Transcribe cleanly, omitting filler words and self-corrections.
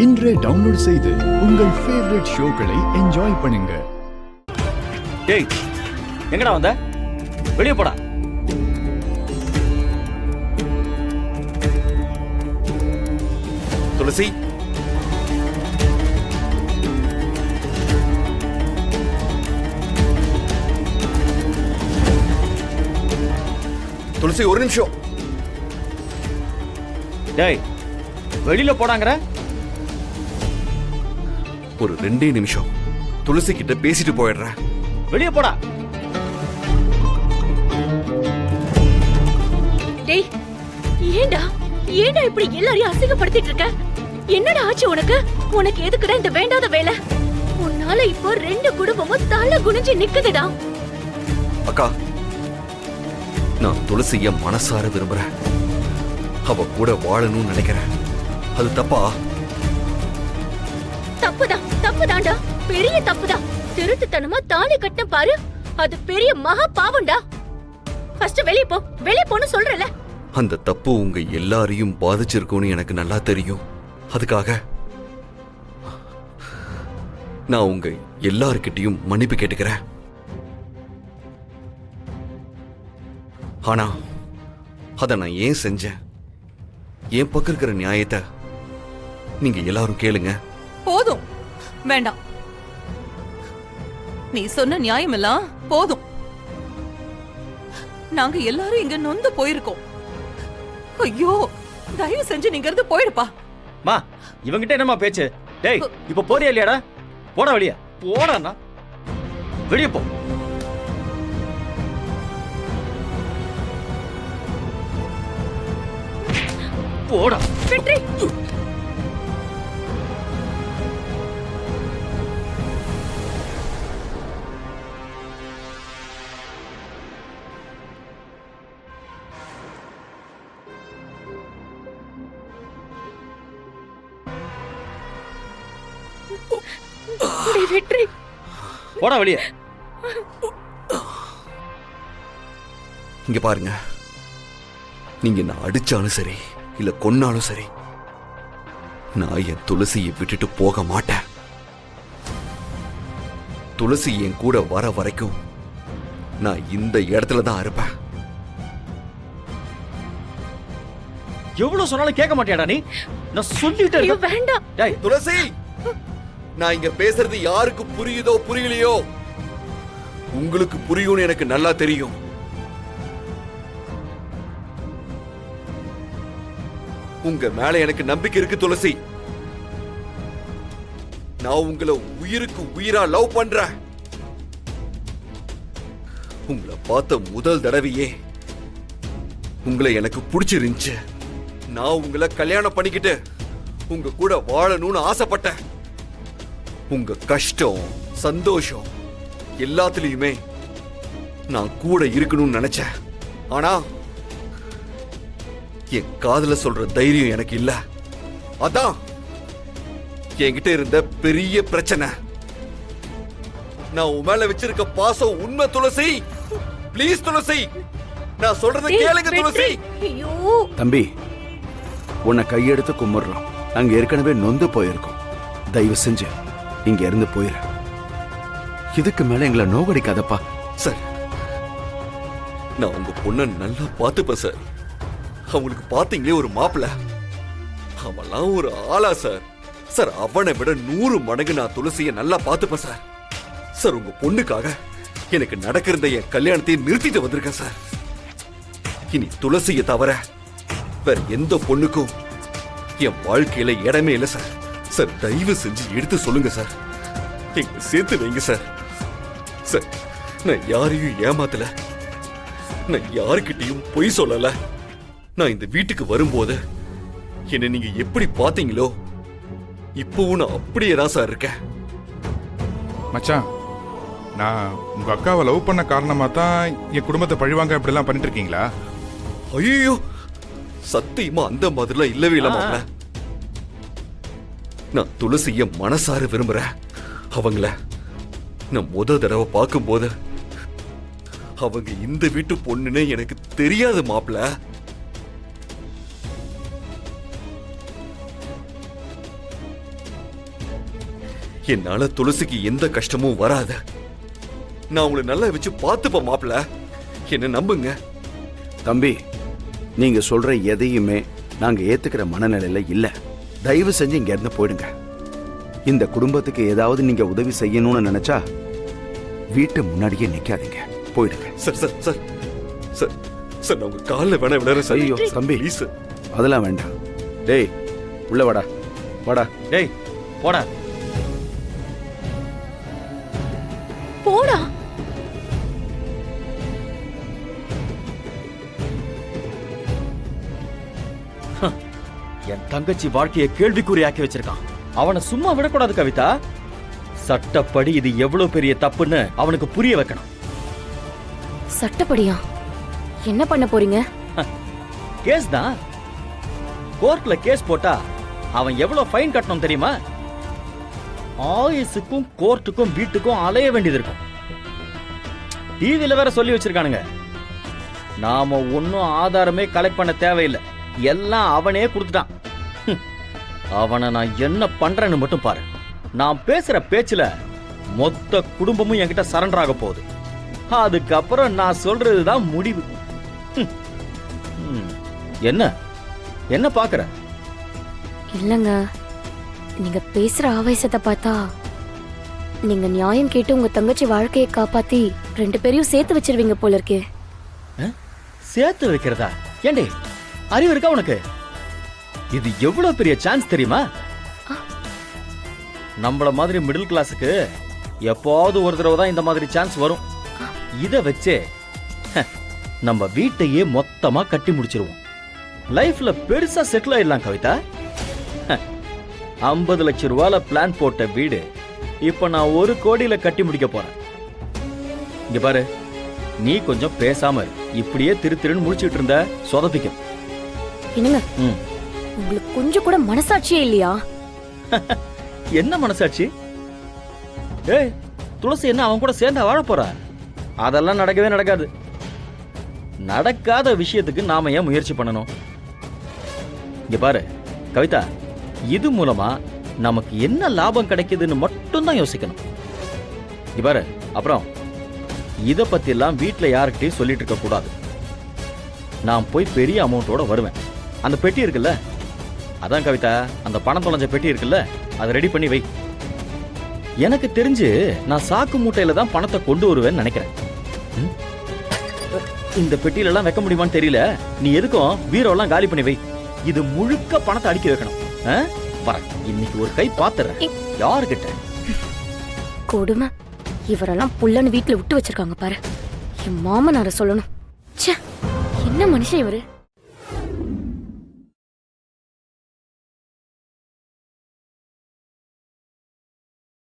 இன்றே டவுன்லோட் செய்து உங்கள் ஃபேவரட் ஷோக்களை என்ஜாய் பண்ணுங்க. டேய் எங்கடா வந்த? வெளியே போடா. துளசி, துளசி ஒரு நிமிஷம். டேய் வெளியில போடாங்கற. ஒரு 2 நிமிஷம் துளசி கிட்ட பேசிட்டு போயிடுறேன். வெளியே போடா. டேய் ஏண்டா ஏண்டா இப்படி எல்லாரையும் அசிங்கப்படுத்திட்டு இருக்க? என்னடா ஆச்சு உனக்கு? உனக்கு எதுக்குடா இந்த வேண்டாத வேலை? உன்னால இப்போ 2 குடும்பமும் தலை குனிஞ்சு நிக்குதுடா. அக்கா, நான் துளசிய மனசார விரும்புறேன். அவ கூட வாழணும்னு நினைக்கிறேன். அது தப்பா? தப்புதான்டா, பெரிய தப்புதான். திருட்டுத்தனமா தாலி கட்ட பாரு, அது பெரிய மகா பாவம்டா. ஃபர்ஸ்ட் வெளிய போன்னு சொல்றல. அந்த தப்பு உங்க எல்லாரையும் பாதிச்சிருக்கும்னு எனக்கு நல்லா தெரியும். அதுக்காக நான் உங்க எல்லார்கிட்டயும் மன்னிப்பு கேட்டுக்கிறேன். ஆனா அத நான் ஏன் செஞ்சேன்? என் பக்கம் இருக்கிற நியாயத்தை நீங்க எல்லாரும் கேளுங்க. போதும், வேண்டாம். நீ சொன்ன நியாயம் எல்லாம் போதும். நாங்க எல்லாரும் இங்க நொந்து போயிருக்கோம். ஐயோ, தயவு செஞ்சு நீங்க இருந்து போயிடுப்பா. மா, இவங்கிட்ட என்னமா பேச்சு? டேய் இப்ப போறியா இல்லையாடா? போடா வெளிய. போடாண்ணா, வெளியே போ. போடா. வெற்றி, வெற்றி, போடா வெளிய. இங்க பாருங்க, நீங்க நான் அடிச்சாலும் சரி இல்ல கொன்னாலும் சரி, நான் என் துளசியை விட்டுட்டு போக மாட்டேன். துளசி என் கூட வர வரைக்கும் நான் இந்த இடத்துல தான் இருப்பேன். எவ்வளவு சொன்னாலும் கேட்க மாட்டியாடா நீ? நான் சொல்லிட்டே ஐயோ இருக்கேன். வேண்டாம். டேய் துளசி, நான் இங்க பேசுறது யாருக்கு புரியுதோ புரியலையோ, உங்களுக்கு புரியும்னு எனக்கு நல்லா தெரியும். உங்க மேல எனக்கு நம்பிக்கை இருக்கு துளசி. நான் உங்களை உயிருக்கு உயிரா லவ் பண்றேன். உங்களை பார்த்த முதல் தடவையே உங்களை எனக்கு பிடிச்சிருந்துச்சு. நான் உங்களை கல்யாணம் பண்ணிக்கிட்டு உங்க கூட வாழணும்னு ஆசைப்பட்டேன். உங்க கஷ்டம் சந்தோஷம் எல்லாத்துலயுமே நான் கூட இருக்கணும்னு நினைச்சேன். ஆனா என் காதல சொல்ற தைரியம் எனக்கு இல்ல. அதான் என்கிட்ட இருந்த பெரிய பிரச்சனை. நான் உன் மேல வச்சிருக்க பாசம் உண்மை துளசி. ப்ளீஸ் துளசி, நான் சொல்றத கேளுங்க துளசி. ஐயோ தம்பி, உன்னை கையெடுத்து கும்பிடுறோம். நாங்க ஏற்கனவே நொந்து போயிருக்கோம். தயவு செஞ்சு இங்க இருந்து போயிரு. இதுக்கு மேல எங்களை நோகடிக்காதப்பா. சார், நான் உங்க பொண்ண நல்லா பார்த்துப்பேன் சார். அவங்களுக்கு பாத்தீங்களே ஒரு மாப்பிள்ள, அவெல்லாம் ஒரு ஆளா சார். சார், அவனை விட 100 மடங்கு நான் துளசியை நல்லா பார்த்துப்பேன் சார். சார், உங்க பொண்ணுக்காக எனக்கு நடக்கிற என் கல்யாணத்தையும் நிறுத்திட்டு வந்திருக்கேன் சார். இனி துளசியை தவிர வேற எந்த பொண்ணுக்கும் என் வாழ்க்கையில இடமே இல்லை சார். சார், தயவு செஞ்சு எடுத்து சொல்லுங்க சார். எங்க சேர்த்து வைங்க சார். சார், நான் யாரையும் ஏமாத்தல, நான் யாருக்கிட்டையும் பொய் சொல்லல. நான் இந்த வீட்டுக்கு வரும்போது என்ன நீங்க எப்படி பாத்தீங்களோ இப்பவும் நான் அப்படியே தான் சார் இருக்கேன். மச்சான், நான் உங்க அக்காவை லவ் பண்ண காரணமா தான் என் குடும்பத்தை பழிவாங்க இப்படி எல்லாம் பண்ணிட்டு இருக்கீங்களா? ஐயோ, சத்தியமா அந்த மாதிரிலாம் இல்லவே இல்ல மாப்ள. நான் துளசிய மனசார விரும்புறேன். அவங்கள நான் முத தடவை பார்க்கும்போது அவங்க இந்த வீட்டு பொண்ணுன்னு எனக்கு தெரியாது மாப்ள. என்னால துளசிக்கு எந்த கஷ்டமும் வராத. நான் உங்களை நல்லா வச்சு பார்த்துப்பேன் மாப்பிள்ள, என்ன நம்புங்க. தம்பி, நீங்க சொல்ற எதையுமே நாங்க ஏத்துக்கிற மனநிலையில இல்ல. தயவு செஞ்சு இங்க இருந்து போயிடுங்க. இந்த குடும்பத்துக்கு ஏதாவது நீங்க உதவி செய்யணும்னு நினைச்சா வீட்டு முன்னாடியே நிக்காதீங்க, போயிடுங்க. Sir sir sir sir sir நான் உங்க காலில் வேணா விளையாடுறேன் சார். ஐயோ தம்பி, ப்ளீஸ் சார். அதெல்லாம் வேண்டாம். டேய் உள்ள வாடா, வாடா. டேய் போடா. போடா. என் தங்கச்சி வாழ்க்கையை கேள்விக்குறியாக்கி வச்சிருக்கான். அவனை சும்மா விடக்கூடாது கவிதா. சட்டப்படி இது எவ்வளவு பெரிய தப்புன்னு அவனுக்கு புரிய வைக்கணும். சட்டப்படியா? என்ன பண்ண போறீங்க? கேஸ் தான். கோர்ட்ல கேஸ் போட்டா அவன் எவ்வளவு ஃபைன் கட்டணும் தெரியுமா? ஆயுசுக்கும் கோர்ட்டுக்கும் வீட்டுக்கும் அலைய வேண்டியது இருக்கும். டிவில வேற சொல்லி வச்சிருக்கானுங்க. நாம ஒன்னும் ஆதாரமே கலெக்ட் பண்ண தேவையில்லை, எல்லாம் அவனே கொடுத்துட்டான். அவனை நான் என்ன பண்றேன்னு மட்டும் பாரு. நான் பேசுற பேச்சுல மொத்த குடும்பமும் என்கிட்ட சரண்டர் ஆக போகுது. அதுக்கப்புறம் நான் சொல்றதுதான் முடிவு. என்ன என்ன பாக்குற? இல்லங்க, நீங்க பேசுற ஆவேசத்தை பார்த்தா நீங்க நியாயம் கேட்டு உங்க தங்கச்சி வாழ்க்கையை காப்பாத்தி 2 பேரையும் சேர்த்து வச்சிருவீங்க போல இருக்கே. சேர்த்து வைக்கிறதா? ஏண்டே, அறிவு இருக்கா உனக்கு? இது எவ்வளவு பெரிய சான்ஸ் தெரியுமா? நம்மள மாதிரி மிடில் கிளாஸுக்கு எப்போது ஒரு தடவை தான் இந்த மாதிரி சான்ஸ் வரும். இத வச்சே நம்ம வீட்டையே மொத்தமா கட்டி முடிச்சிருவோம். லைஃப்ல பெருசா செட்டில் ஆயிடலாம் கவிதா. 50 லட்சம் ரூபாயில பிளான் போட்ட வீடு இப்ப நான் 1 கோடியில கட்டி முடிக்க போறேன். இங்க பாரு, நீ கொஞ்சம் பேசாம இரு. இப்படியே திருன்னு முடிச்சிட்டு இருந்த சொதப்பிக்கும். என்னங்க, உங்களுக்கு கொஞ்சம் கூட மனசாட்சியே இல்லையா? என்ன மனசாட்சி? ஏய், துளசி என்ன அவன் கூட சேர்ந்து வாழ போறா? அதெல்லாம் நடக்கவே நடக்காது. நடக்காத விஷயத்துக்கு நாம ஏன் முயற்சி பண்ணணும்? இங்க பாரு கவிதா, இது மூலமா நமக்கு என்ன லாபம் கிடைக்குதுன்னு மட்டும் தான் யோசிக்கணும். இங்க பாரு, அப்புறம் இத பத்தி எல்லாம் வீட்டுல யாருக்கிட்டையும் சொல்லிட்டு இருக்க கூடாது. நான் போய் பெரிய அமௌண்டோட வருவேன். அந்த பெட்டி இருக்குல்ல, அதான் கவிதா, அந்த பணம் தொலைஞ்ச பெட்டி இருக்குல்ல, அதை ரெடி பண்ணி வை. எனக்கு தெரிஞ்சு நான் சாக்கு மூட்டையில தான் பணத்தை கொண்டு வருவேன்னு நினைக்கிறேன். இந்த பெட்டியில எல்லாம் வைக்க முடியுமான்னு தெரியல. நீ எதுக்கும் பீரோலாம் காலி பண்ணி வை. இது முழுக்க பணத்தை அடுக்கி வைக்கணும். இன்னைக்கு ஒரு கை பாத்துறேன். யாருகிட்ட கொடுமை. இவரெல்லாம் புள்ளன்னு வீட்டுல விட்டு வச்சிருக்காங்க பாரு. என் மாமனார சொல்லணும். ச்சே, என்ன மனுஷன் இவரு?